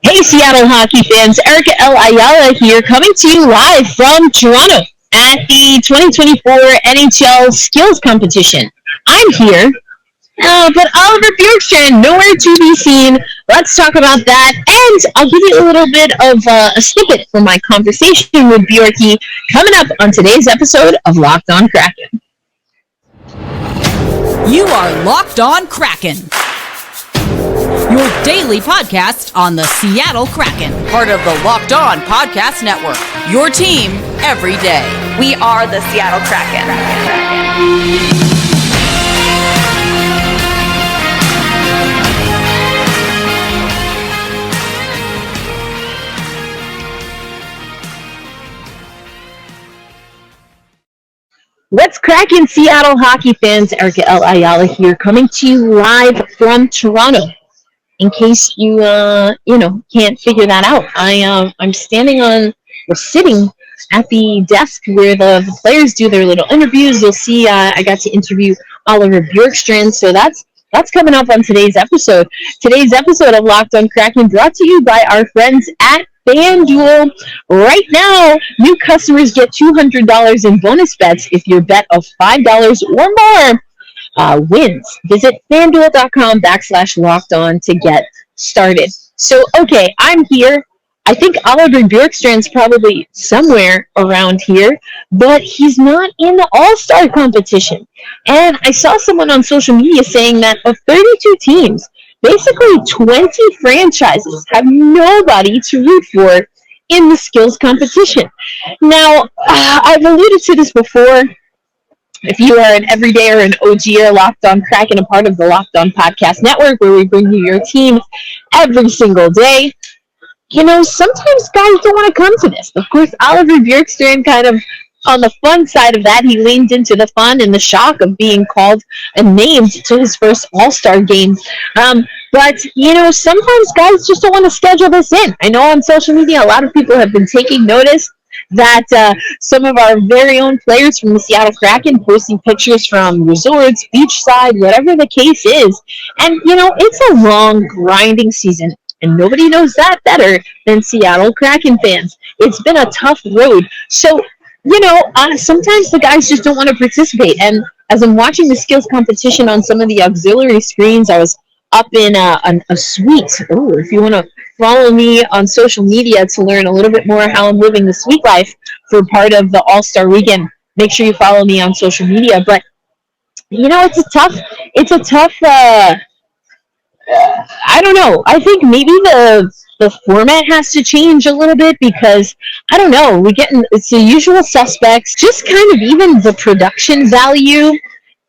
Hey, Seattle hockey fans, Ayala here, coming to you live from Toronto at the 2024 NHL Skills Competition. I'm here, but Oliver Bjorkstrand nowhere to be seen. Let's talk about that, and I'll give you a little bit of a snippet from my conversation with Bjorky coming up on today's episode of Locked On Kraken. You are Locked On Kraken, your daily podcast on the Seattle Kraken, part of the Locked On Podcast Network, your team every day. We are the Seattle Kraken. What's cracking, Seattle hockey fans? Ayala here, coming to you live from Toronto. In case you can't figure that out, I'm sitting at the desk where the players do their little interviews. You'll see I got to interview Oliver Bjorkstrand, so that's coming up on today's episode. Today's episode of Locked On Kraken brought to you by our friends at FanDuel. Right now, new customers get $200 in bonus bets if your bet of $5 or more wins. Visit FanDuel.com/LockedOn to get started. So, okay, I'm here. I think Oliver Bjorkstrand's probably somewhere around here, but he's not in the All-Star competition. And I saw someone on social media saying that of 32 teams, basically 20 franchises have nobody to root for in the skills competition. Now, I've alluded to this before. If you are an everyday or an OG or Locked On Kraken, a part of the Locked On Podcast Network, where we bring you your teams every single day, sometimes guys don't want to come to this. Of course, Oliver Bjorkstrand kind of, on the fun side of that, he leaned into the fun and the shock of being called and named to his first All-Star game. But sometimes guys just don't want to schedule this in. I know on social media, a lot of people have been taking notice that some of our very own players from the Seattle Kraken posting pictures from resorts, beachside, whatever the case is. And, it's a long, grinding season, and nobody knows that better than Seattle Kraken fans. It's been a tough road. So, sometimes the guys just don't want to participate. And as I'm watching the skills competition on some of the auxiliary screens, I was up in a suite. Oh, if you want to follow me on social media to learn a little bit more how I'm living the suite life for part of the All-Star weekend, make sure you follow me on social media. But, it's a tough, I don't know. I think maybe the format has to change a little bit because, I don't know, it's the usual suspects, just kind of even the production value.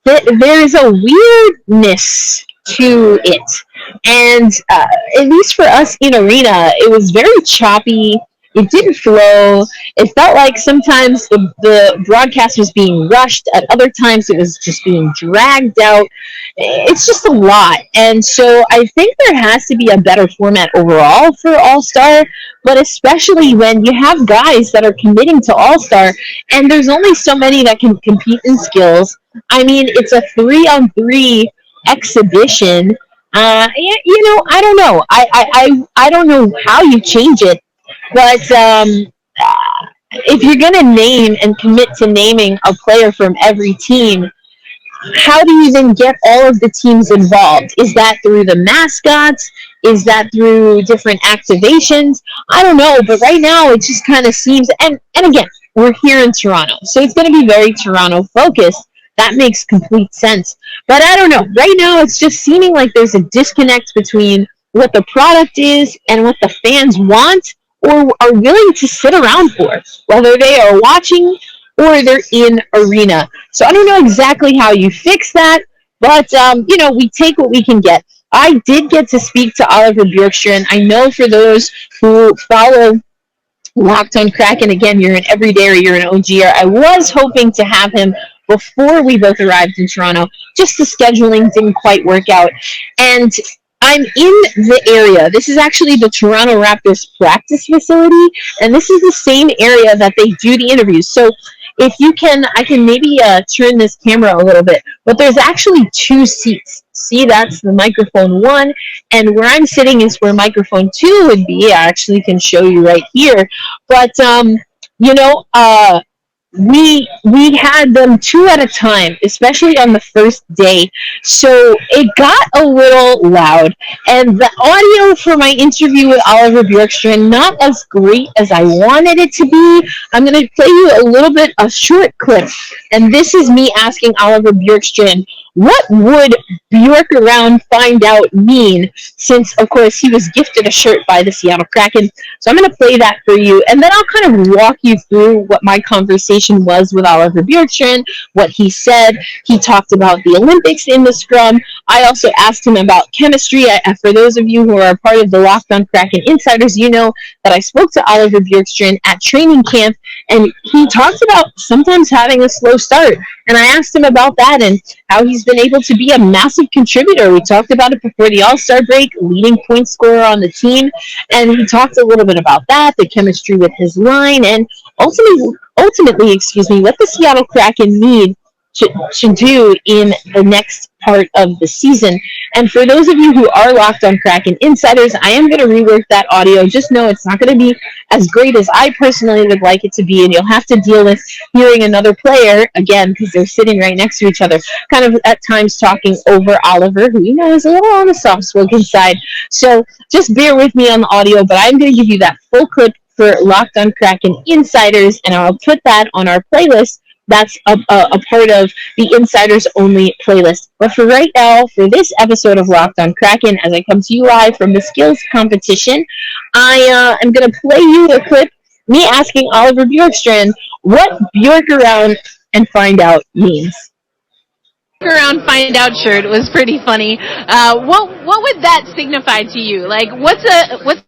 There's a weirdness to it. And at least for us in arena, it was very choppy. It didn't flow. It felt like sometimes the broadcast was being rushed. At other times, it was just being dragged out. It's just a lot. And so I think there has to be a better format overall for All-Star, but especially when you have guys that are committing to All-Star, and there's only so many that can compete in skills. I mean, it's a 3-on-3 exhibition. I don't know. I don't know how you change it, but if you're going to name and commit to naming a player from every team, how do you then get all of the teams involved? Is that through the mascots? Is that through different activations? I don't know, but right now it just kind of seems, and again, we're here in Toronto, so it's going to be very Toronto focused. That makes complete sense. But I don't know. Right now, it's just seeming like there's a disconnect between what the product is and what the fans want or are willing to sit around for, whether they are watching or they're in arena. So I don't know exactly how you fix that, but, we take what we can get. I did get to speak to Oliver Bjorkstrand. I know for those who follow Locked On Kraken, again, you're an everyday or you're an OGer. I was hoping to have him before we both arrived in Toronto. Just the scheduling didn't quite work out. And I'm in the area. This is actually the Toronto Raptors practice facility, and this is the same area that they do the interviews. So if you can, I can maybe turn this camera a little bit, but there's actually two seats see, that's the microphone 1, and where I'm sitting is where microphone 2 would be. I actually can show you right here. But, you know, we had them 2 at a time, especially on the first day. So it got a little loud, and the audio for my interview with Oliver Bjorkstrand not as great as I wanted it to be. I'm going to play you a little bit a short clip, and this is me asking Oliver Bjorkstrand, what would Bjork Around find out mean, since of course he was gifted a shirt by the Seattle Kraken. So I'm going to play that for you, and then I'll kind of walk you through what my conversation was with Oliver Bjorkstrand, what he said. He talked about the Olympics in the scrum. I also asked him about chemistry. For those of you who are part of the Locked On Kraken Insiders, you know that I spoke to Oliver Bjorkstrand at training camp, and he talked about sometimes having a slow start. And I asked him about that and how he's been able to be a massive contributor. We talked about it before the All-Star break, leading point scorer on the team, and he talked a little bit about that, the chemistry with his line, and ultimately, what the Seattle Kraken need to do in the next part of the season. And for those of you who are Locked On Kraken Insiders, I am going to rework that audio. Just know it's not going to be as great as I personally would like it to be, and you'll have to deal with hearing another player, again, because they're sitting right next to each other, kind of at times talking over Oliver, who, you know, is a little on the soft-spoken side. So just bear with me on the audio, but I'm going to give you that full clip for Locked On Kraken Insiders, and I'll put that on our playlist. That's a part of the Insiders Only playlist. But for right now, for this episode of Locked On Kraken, as I come to you live from the skills competition, I am going to play you the clip, me asking Oliver Bjorkstrand what Bjork Around and Find Out means. Around Find Out shirt was pretty funny. What would that signify to you? Like, what's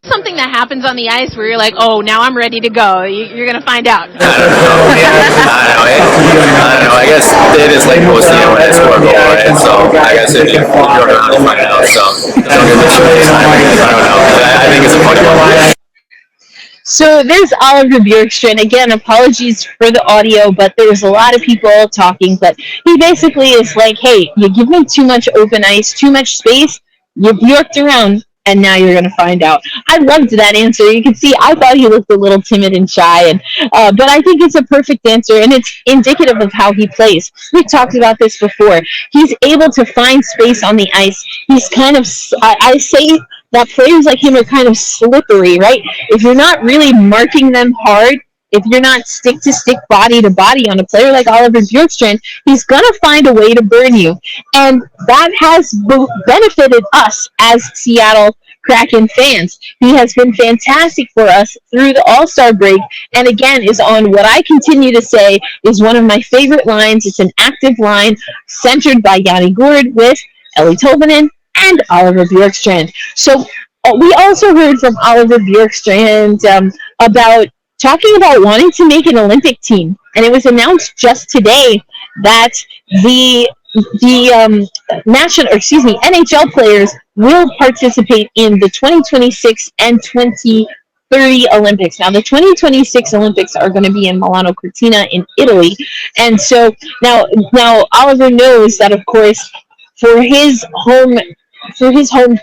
something that happens on the ice where you're like, oh, now I'm ready to go? You're gonna find out. I don't know. I don't know. I guess it is like most, when I score a goal, right? So I guess if you're around to find out. So don't get this time. I don't know. I think it's a funny one. So there's Oliver Bjorkstrand. Again, apologies for the audio, but there was a lot of people talking. But he basically is like, hey, you give me too much open ice, too much space, you Bjorked around, and now you're going to find out. I loved that answer. You can see I thought he looked a little timid and shy, and but I think it's a perfect answer, and it's indicative of how he plays. We've talked about this before. He's able to find space on the ice. He's kind of, I say that players like him are kind of slippery, right? If you're not really marking them hard, if you're not stick-to-stick, body-to-body on a player like Oliver Bjorkstrand, he's going to find a way to burn you. And that has benefited us as Seattle Kraken fans. He has been fantastic for us through the All-Star break, and again is on what I continue to say is one of my favorite lines. It's an active line centered by Yanni Gourde with Ellie Tolvanen and Oliver Bjorkstrand. So we also heard from Oliver Bjorkstrand about talking about wanting to make an Olympic team, and it was announced just today that the NHL players will participate in the 2026 and 2030 Olympics. Now, the 2026 Olympics are going to be in Milano Cortina in Italy, and so now Oliver knows that, of course, for his home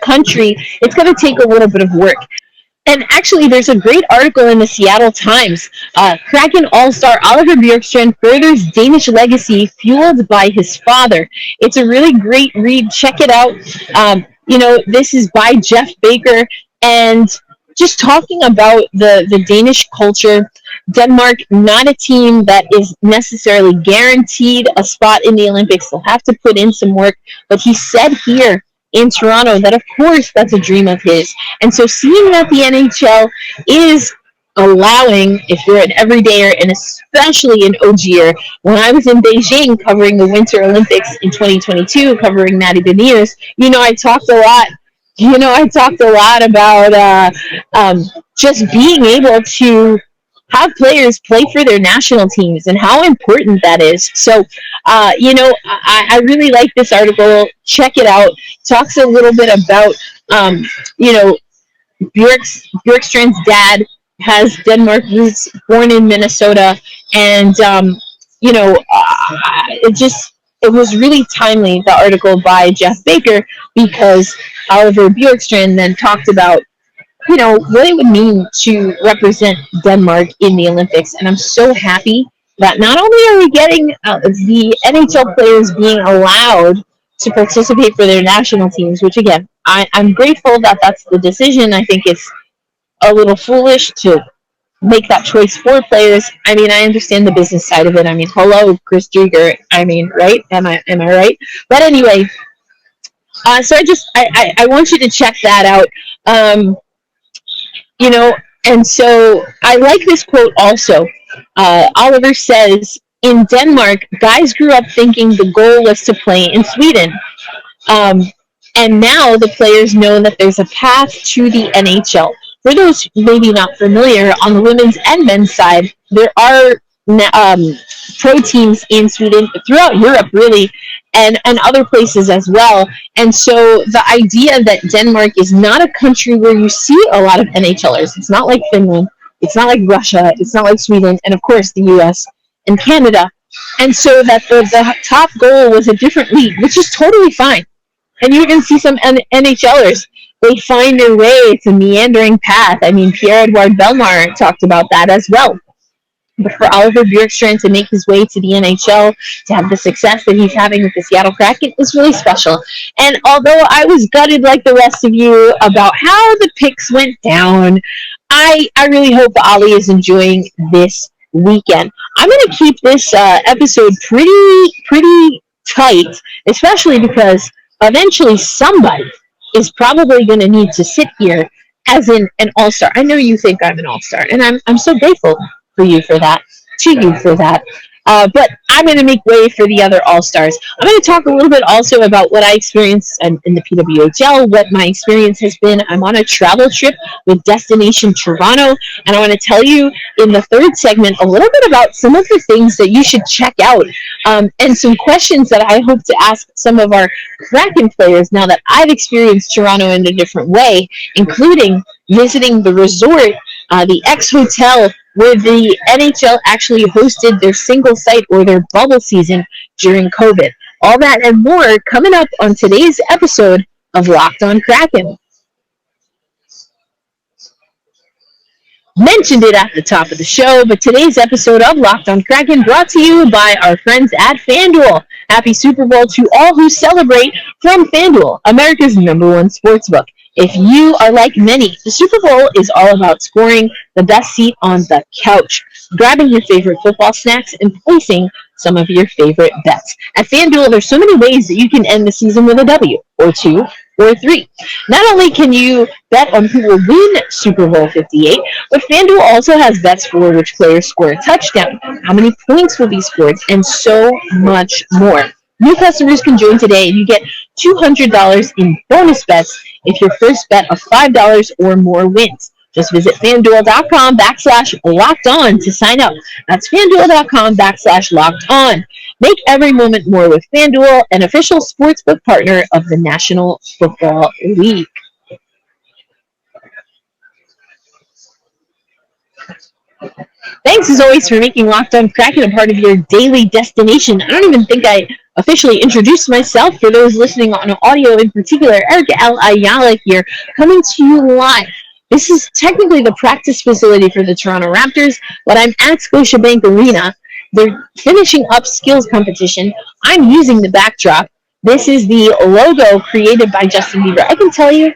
country, it's going to take a little bit of work. And actually, there's a great article in the Seattle Times. Kraken All-Star Oliver Bjorkstrand furthers Danish legacy fueled by his father. It's a really great read. Check it out. This is by Jeff Baker, and just talking about the Danish culture. Denmark, not a team that is necessarily guaranteed a spot in the Olympics. They'll have to put in some work. But he said here in Toronto that, of course, that's a dream of his. And so seeing that the NHL is allowing, if you're an everydayer, and especially an OGer, when I was in Beijing covering the Winter Olympics in 2022, covering Maddie Beniers, I talked a lot about just being able to have players play for their national teams and how important that is. So, I really like this article. Check it out. Talks a little bit about, Bjorkstrand's dad has Denmark roots, born in Minnesota, and, it just it was really timely, the article by Jeff Baker, because Oliver Bjorkstrand then talked about, what it would mean to represent Denmark in the Olympics. And I'm so happy that not only are we getting the NHL players being allowed to participate for their national teams, which again, I'm grateful that that's the decision. I think it's a little foolish to make that choice for players. I mean, I understand the business side of it. I mean, hello, Chris Drieger. I mean, right? Am I right? But anyway, so I want you to check that out. You know, and so I like this quote also. Oliver says, in Denmark, guys grew up thinking the goal was to play in Sweden. Um, and now the players know that there's a path to the NHL. For those maybe not familiar, on the women's and men's side, there are pro teams in Sweden, throughout Europe really, and other places as well. And so the idea that Denmark is not a country where you see a lot of NHLers, it's not like Finland, it's not like Russia, it's not like Sweden, and of course the US and Canada. And so that the top goal was a different league, which is totally fine. And you can see some NHLers, they find their way. It's a meandering path. I mean, Pierre-Edouard Bellemare talked about that as well. But for Oliver Bjorkstrand to make his way to the NHL, to have the success that he's having with the Seattle Kraken, is really special. And although I was gutted like the rest of you about how the picks went down, I really hope Ollie is enjoying this weekend. I'm going to keep this episode pretty tight, especially because eventually somebody is probably going to need to sit here as an all-star. I know you think I'm an all-star, and I'm so grateful for you for that, to you for that. But I'm going to make way for the other all-stars. I'm going to talk a little bit also about what I experienced in the PWHL, what my experience has been. I'm on a travel trip with Destination Toronto, and I want to tell you in the third segment a little bit about some of the things that you should check out, and some questions that I hope to ask some of our Kraken players now that I've experienced Toronto in a different way, including visiting the resort, the X Hotel, where the NHL actually hosted their single site or their bubble season during COVID. All that and more coming up on today's episode of Locked On Kraken. Mentioned it at the top of the show, but today's episode of Locked On Kraken brought to you by our friends at FanDuel. Happy Super Bowl to all who celebrate from FanDuel, America's #1 sportsbook. If you are like many, the Super Bowl is all about scoring the best seat on the couch, grabbing your favorite football snacks, and placing some of your favorite bets. At FanDuel, there's so many ways that you can end the season with a W, or 2, or 3. Not only can you bet on who will win Super Bowl 58, but FanDuel also has bets for which players score a touchdown, how many points will be scored, and so much more. New customers can join today and you get $200 in bonus bets if your first bet of $5 or more wins. Just visit FanDuel.com/LockedOn to sign up. That's FanDuel.com/LockedOn. Make every moment more with FanDuel, an official sportsbook partner of the National Football League. Thanks as always for making Locked On Kraken a part of your daily destination. I don't even think I officially introduced myself. For those listening on audio in particular, Erica Ayala here, coming to you live. This is technically the practice facility for the Toronto Raptors, but I'm at Scotiabank Arena. They're finishing up skills competition. I'm using the backdrop. This is the logo created by Justin Bieber. I can tell you,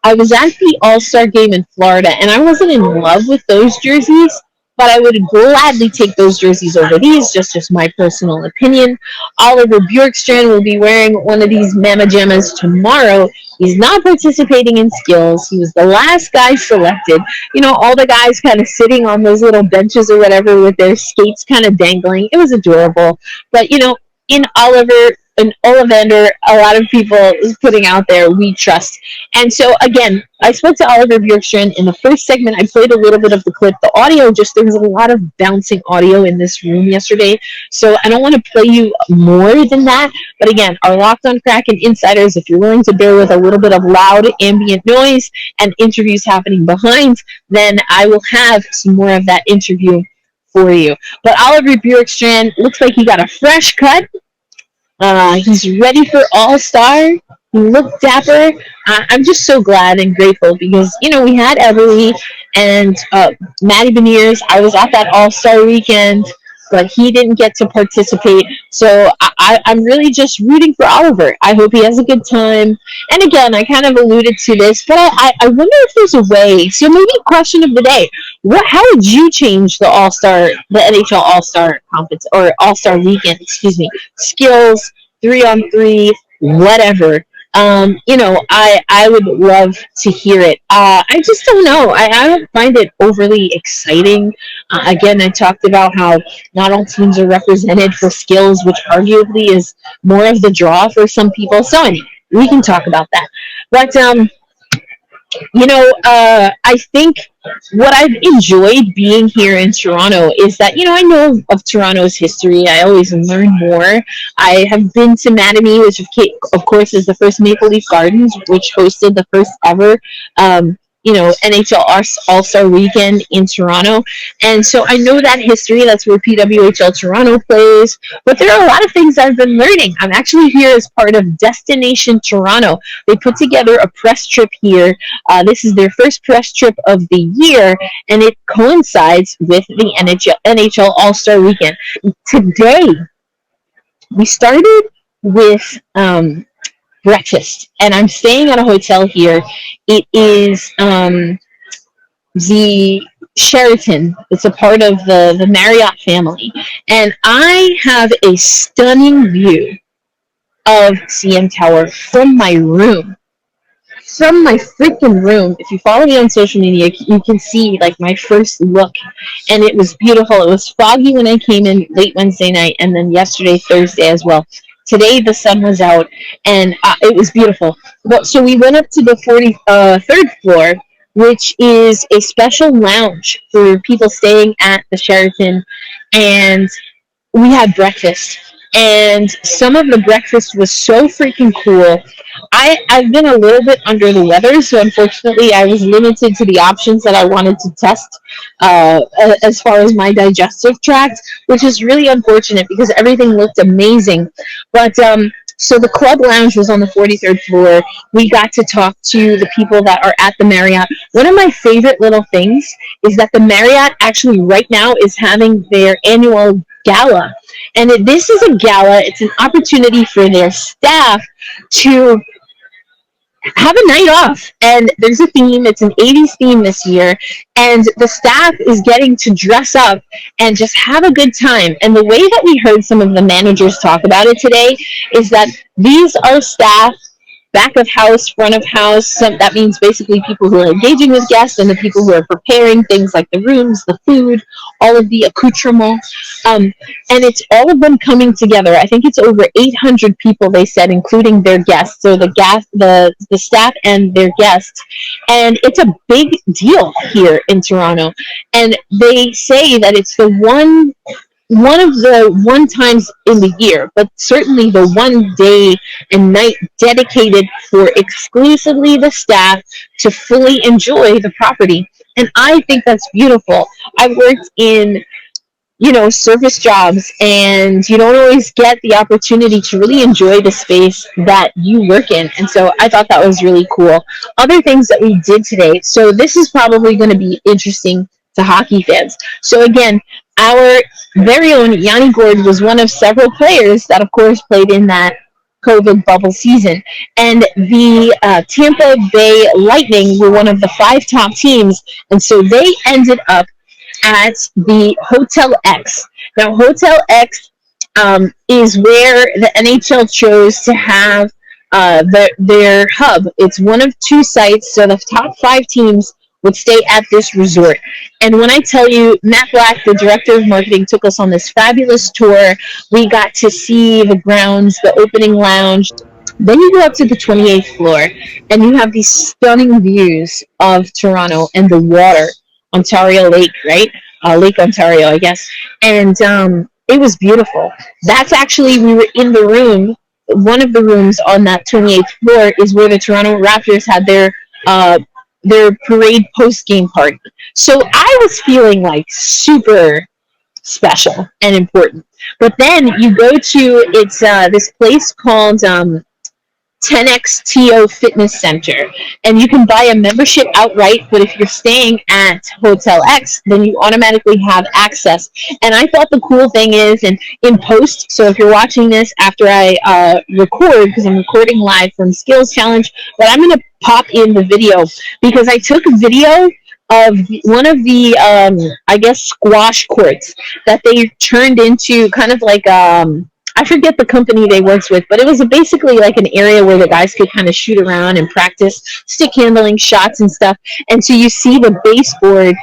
I was at the All-Star game in Florida, and I wasn't in love with those jerseys, but I would gladly take those jerseys over these, just my personal opinion. Oliver Bjorkstrand will be wearing one of these Mama Jammas tomorrow. He's not participating in skills. He was the last guy selected. You know, all the guys kind of sitting on those little benches or whatever with their skates kind of dangling. It was adorable. But, you know, in Oliver and Ollivander, a lot of people is putting out there, we trust. And so, again, I spoke to Oliver Bjorkstrand in the first segment. I played a little bit of the clip. The audio, there was a lot of bouncing audio in this room yesterday. So I don't want to play you more than that. But again, our Locked On Kraken insiders, if you're willing to bear with a little bit of loud ambient noise and interviews happening behind, then I will have some more of that interview for you. But Oliver Bjorkstrand looks like he got a fresh cut. He's ready for All-Star. He looked dapper. I'm just so glad and grateful because, we had Everly and Maddie Beniers. I was at that All-Star weekend, but he didn't get to participate. So I'm really just rooting for Oliver. I hope he has a good time. And again, I kind of alluded to this, but I wonder if there's a way. So maybe question of the day. How would you change the NHL All-Star conference or All-Star weekend, excuse me, skills, 3-on-3, whatever. I would love to hear it. I just don't know. I don't find it overly exciting. Again, I talked about how not all teams are represented for skills, which arguably is more of the draw for some people. So anyway, we can talk about that. But I think what I've enjoyed being here in Toronto is that, I know of Toronto's history. I always learn more. I have been to Mattamy, which of course is the first Maple Leaf Gardens, which hosted the first ever, NHL All-Star Weekend in Toronto. And so I know that history. That's where PWHL Toronto plays. But there are a lot of things I've been learning. I'm actually here as part of Destination Toronto. They put together a press trip here. This is their first press trip of the year, and it coincides with the NHL All-Star Weekend. Today, we started with breakfast, and I'm staying at a hotel here. It is the Sheraton. It's a part of the Marriott family, and I have a stunning view of CN Tower from my room. From my freaking room. If you follow me on social media, you can see like my first look, and it was beautiful. It was foggy when I came in late Wednesday night, and then yesterday, Thursday as well. Today the sun was out, and it was beautiful. But so we went up to the 43rd floor, which is a special lounge for people staying at the Sheraton, and we had breakfast. And some of the breakfast was so freaking cool. I've been a little bit under the weather, so unfortunately I was limited to the options that I wanted to test as far as my digestive tract, which is really unfortunate because everything looked amazing. But so the club lounge was on the 43rd floor. We got to talk to the people that are at the Marriott. One of my favorite little things is that the Marriott actually right now is having their annual gala. And this is a gala. It's an opportunity for their staff to have a night off. And there's a theme. It's an 80s theme this year. And the staff is getting to dress up and just have a good time. And the way that we heard some of the managers talk about it today is that these are staff, back of house, front of house. That means basically people who are engaging with guests and the people who are preparing things like the rooms, the food, all of the accoutrement. And it's all of them coming together. I think it's over 800 people, they said, including their guests. So the staff and their guests. And it's a big deal here in Toronto. And they say that it's the one of the times in the year, but certainly the one day and night dedicated for exclusively the staff to fully enjoy the property. And I think that's beautiful. I've worked in service jobs, and you don't always get the opportunity to really enjoy the space that you work in. And so I thought that was really cool. Other things that we did today. So this is probably going to be interesting to hockey fans. So again, our very own Yanni Gord was one of several players that, of course, played in that COVID bubble season. And the Tampa Bay Lightning were one of the 5 top teams. And so they ended up at the Hotel X. Now, Hotel X is where the NHL chose to have their hub. It's one of 2 sites, so the top 5 teams would stay at this resort. And when I tell you, Matt Black, the director of marketing, took us on this fabulous tour. We got to see the grounds, the opening lounge. Then you go up to the 28th floor, and you have these stunning views of Toronto and the water, Ontario Lake, right? Lake Ontario, I guess. And it was beautiful. That's actually, we were in the room. One of the rooms on that 28th floor is where the Toronto Raptors had their parade post-game party. So I was feeling like super special and important. But then you go to this place called 10XTO Fitness Center, and you can buy a membership outright, but if you're staying at Hotel X, then you automatically have access. And I thought the cool thing is, and in post, so if you're watching this after I record, because I'm recording live from Skills Challenge, but I'm going to pop in the video, because I took a video of one of the, I guess, squash courts that they turned into kind of like, I forget the company they worked with, but it was basically like an area where the guys could kind of shoot around and practice stick handling shots and stuff. And so you see the baseboard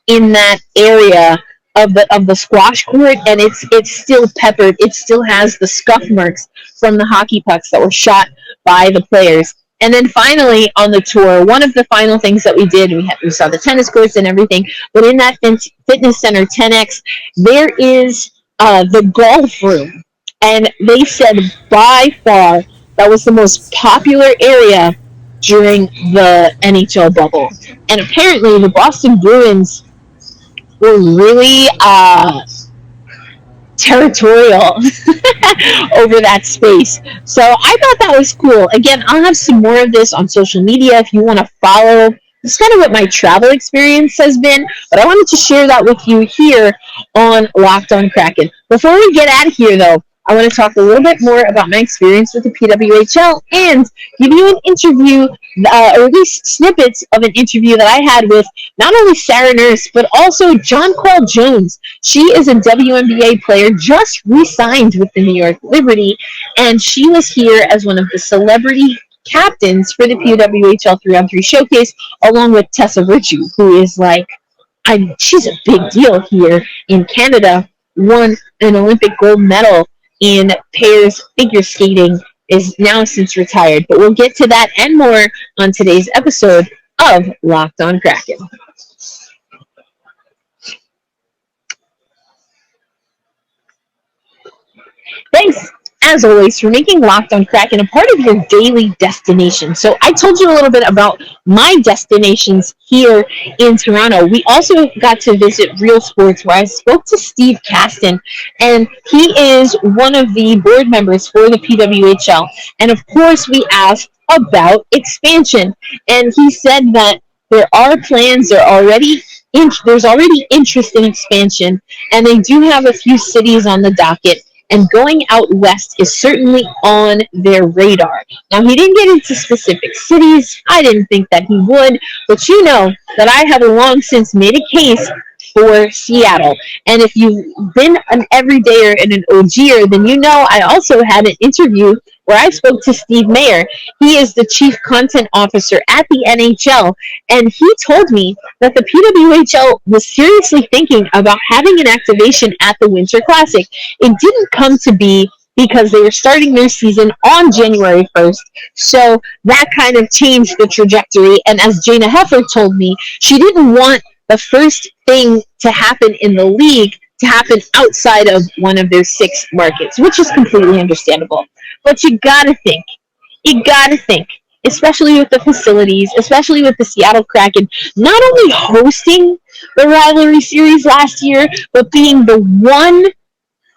in that area of the squash court, and it's still peppered. It still has the scuff marks from the hockey pucks that were shot by the players. And then finally on the tour, one of the final things that we did, we saw the tennis courts and everything, but in that fitness center 10X, there is the golf room. And they said by far that was the most popular area during the NHL bubble. And apparently the Boston Bruins were really territorial over that space. So I thought that was cool. Again, I'll have some more of this on social media if you want to follow. It's kind of what my travel experience has been, but I wanted to share that with you here on Locked On Kraken. Before we get out of here, though, I want to talk a little bit more about my experience with the PWHL and give you an interview, or at least snippets of an interview that I had with not only Sarah Nurse, but also Jonquel Jones. She is a WNBA player, just re-signed with the New York Liberty, and she was here as one of the celebrity captains for the PWHL 3-on-3 Showcase, along with Tessa Virtue, who is she's a big deal here in Canada, won an Olympic gold medal in pairs figure skating, is now since retired. But we'll get to that and more on today's episode of Locked On Kraken. Thanks, as always, for making Locked On Kraken a part of your daily destination. So I told you a little bit about my destinations here in Toronto. We also got to visit Real Sports, where I spoke to Steve Caston, and he is one of the board members for the PWHL. And of course, we asked about expansion, and he said that there are plans, there's already interest in expansion, and they do have a few cities on the docket. And going out west is certainly on their radar. Now, he didn't get into specific cities. I didn't think that he would. But you know that I have long since made a case for Seattle. And if you've been an everydayer and an OGer, then you know I also had an interview where I spoke to Steve Mayer. He is the Chief Content Officer at the NHL, and he told me that the PWHL was seriously thinking about having an activation at the Winter Classic. It didn't come to be because they were starting their season on January 1st, so that kind of changed the trajectory. And as Jana Heffer told me, she didn't want the first thing to happen in the league to happen outside of one of their 6 markets, which is completely understandable. But you gotta think, especially with the facilities, especially with the Seattle Kraken, not only hosting the rivalry series last year, but being the one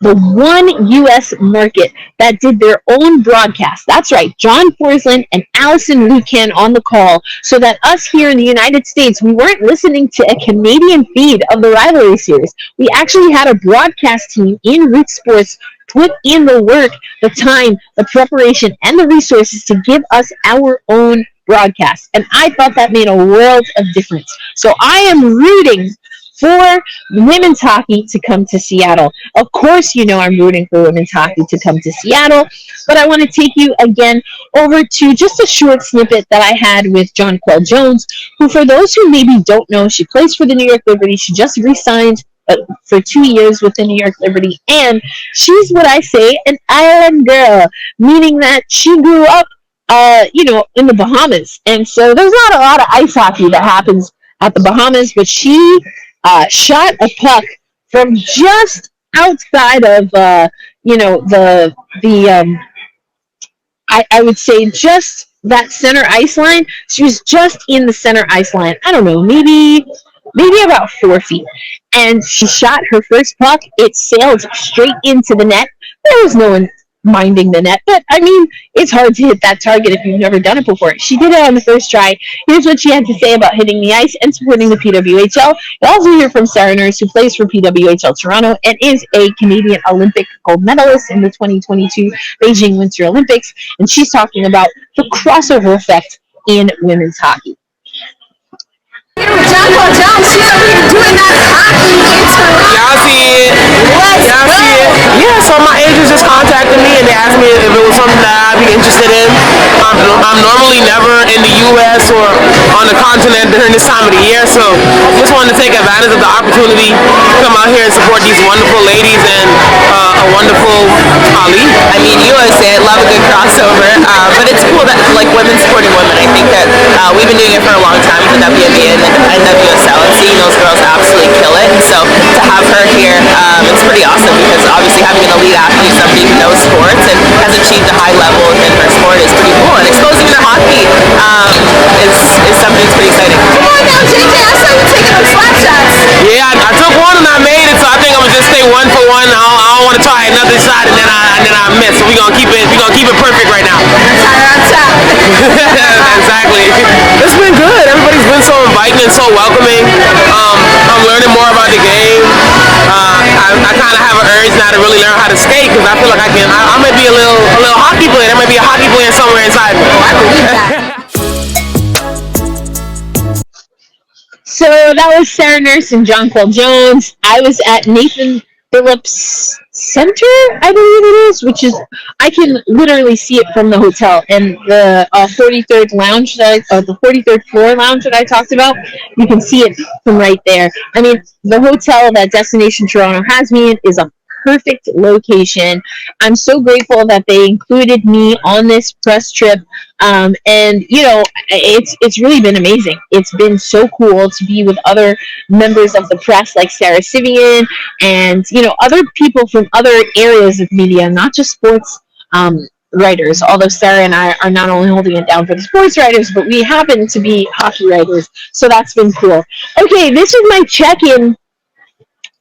U.S. market that did their own broadcast. That's right, John Forsland and Allison Lucan on the call, so that us here in the United States, we weren't listening to a Canadian feed of the rivalry series. We actually had a broadcast team in Root Sports put in the work, the time, the preparation, and the resources to give us our own broadcast. And I thought that made a world of difference. So I am rooting for women's hockey to come to Seattle. Of course, you know I'm rooting for women's hockey to come to Seattle, but I want to take you again over to just a short snippet that I had with Jonquel Jones, who, for those who maybe don't know, she plays for the New York Liberty. She just re-signed for 2 years with the New York Liberty, and she's what I say, an island girl, meaning that she grew up, in the Bahamas, and so there's not a lot of ice hockey that happens at the Bahamas, but she shot a puck from just outside of, I would say just that center ice line. She was just in the center ice line. I don't know, maybe maybe about 4 feet. And she shot her first puck. It sailed straight into the net. There was no one minding the net, but I mean, it's hard to hit that target if you've never done it before. She did it on the first try. Here's what she had to say about hitting the ice and supporting the PWHL. You'll also hear from Sarah Nurse, who plays for PWHL Toronto and is a Canadian Olympic gold medalist in the 2022 Beijing Winter Olympics, and she's talking about the crossover effect in women's hockey. Y'all see it. Yeah, so my agents just contacted me and they asked me if it was something that I'd be interested in. I'm normally never in the U.S. or on the continent during this time of the year, so just wanted to take advantage of the opportunity to come out here and support these wonderful ladies and a wonderful Ali. I mean, you always say it, love a good crossover, but it's cool that like women supporting women. I think that we've been doing it for a long time with the WNBA and WSL, and seeing those girls absolutely kill it. So to have her here, it's pretty awesome because obviously having an elite athlete, somebody who knows sports and has achieved a high level within her sport is pretty cool. And exposing her hockey is something that's pretty exciting. Come on now, JJ, I saw you taking those slap shots. Yeah, I took one and I made it, so I think I'm gonna just stay 1 for 1. I don't want to try another shot and then I miss. So we're gonna keep it perfect right now. Exactly. It's been good. Everybody's been so inviting and so welcoming. I'm learning more about the game. I kind of have an urge now to really learn how to skate because I feel like I might be a little hockey player. There might be a hockey player somewhere inside me. I believe that. So that was Sarah Nurse and John Paul Jones. I was at Nathan Phillips Center, I believe it is, which is, I can literally see it from the hotel. And the 43rd lounge, the 43rd floor lounge that I talked about, you can see it from right there. I mean, the hotel that Destination Toronto has me in is a perfect location. I'm so grateful that they included me on this press trip. And you know, it's really been amazing. It's been so cool to be with other members of the press like Sarah Sivian and, you know, other people from other areas of media, not just sports writers, although Sarah and I are not only holding it down for the sports writers, but we happen to be hockey writers. So that's been cool. Okay, this is my check-in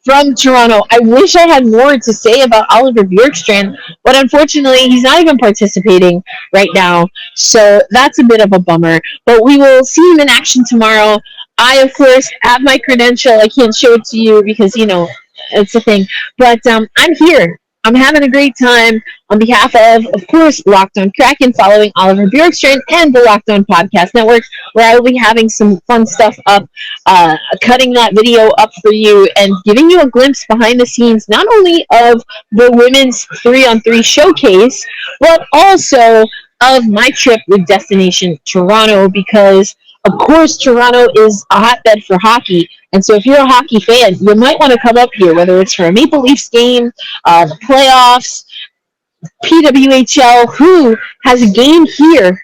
from Toronto. I wish I had more to say about Oliver Bjorkstrand, but unfortunately he's not even participating right now, so that's a bit of a bummer. But we will see him in action tomorrow. I, of course, have my credential. I can't show it to you because, you know, it's a thing. But I'm here. I'm having a great time on behalf of course, Locked On Kraken, following Oliver Bjorkstrand, and the Locked On Podcast Network, where I will be having some fun stuff up, cutting that video up for you and giving you a glimpse behind the scenes, not only of the women's 3-on-3 showcase, but also of my trip with Destination Toronto, because of course, Toronto is a hotbed for hockey, and so if you're a hockey fan, you might want to come up here, whether it's for a Maple Leafs game, the playoffs, PWHL, who has a game here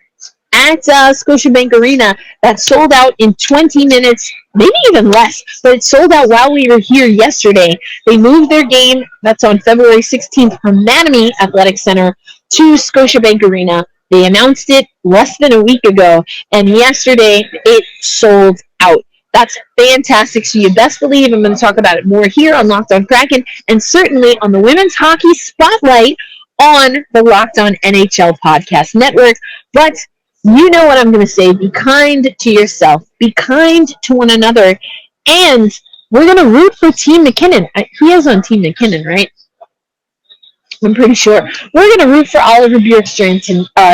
at Scotiabank Arena that sold out in 20 minutes, maybe even less, but it sold out while we were here yesterday. They moved their game, that's on February 16th, from Mattamy Athletic Center to Scotiabank Arena. They announced it less than a week ago, and yesterday it sold out. That's fantastic. So you best believe I'm going to talk about it more here on Locked On Kraken, and certainly on the Women's Hockey Spotlight on the Locked On NHL Podcast Network. But you know what I'm going to say. Be kind to yourself. Be kind to one another. And we're going to root for Team McKinnon. He is on Team McKinnon, right? I'm pretty sure. We're going to root for Oliver Bjorkstrand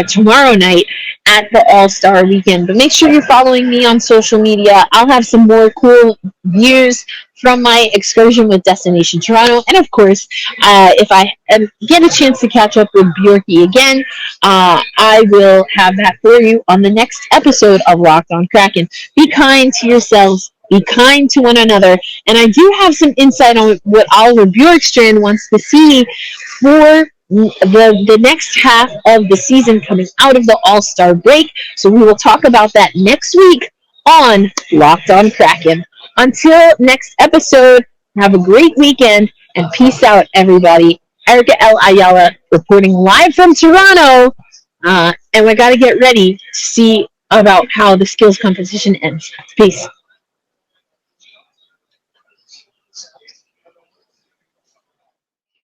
tomorrow night at the All-Star Weekend. But make sure you're following me on social media. I'll have some more cool views from my excursion with Destination Toronto. And, of course, if I get a chance to catch up with Bjorky again, I will have that for you on the next episode of Locked On Kraken. Be kind to yourselves. Be kind to one another. And I do have some insight on what Oliver Bjorkstrand wants to see for the next half of the season coming out of the All-Star break. So we will talk about that next week on Locked On Kraken. Until next episode, have a great weekend and peace out, everybody. Erica L. Ayala reporting live from Toronto. And we got to get ready to see about how the skills competition ends. Peace.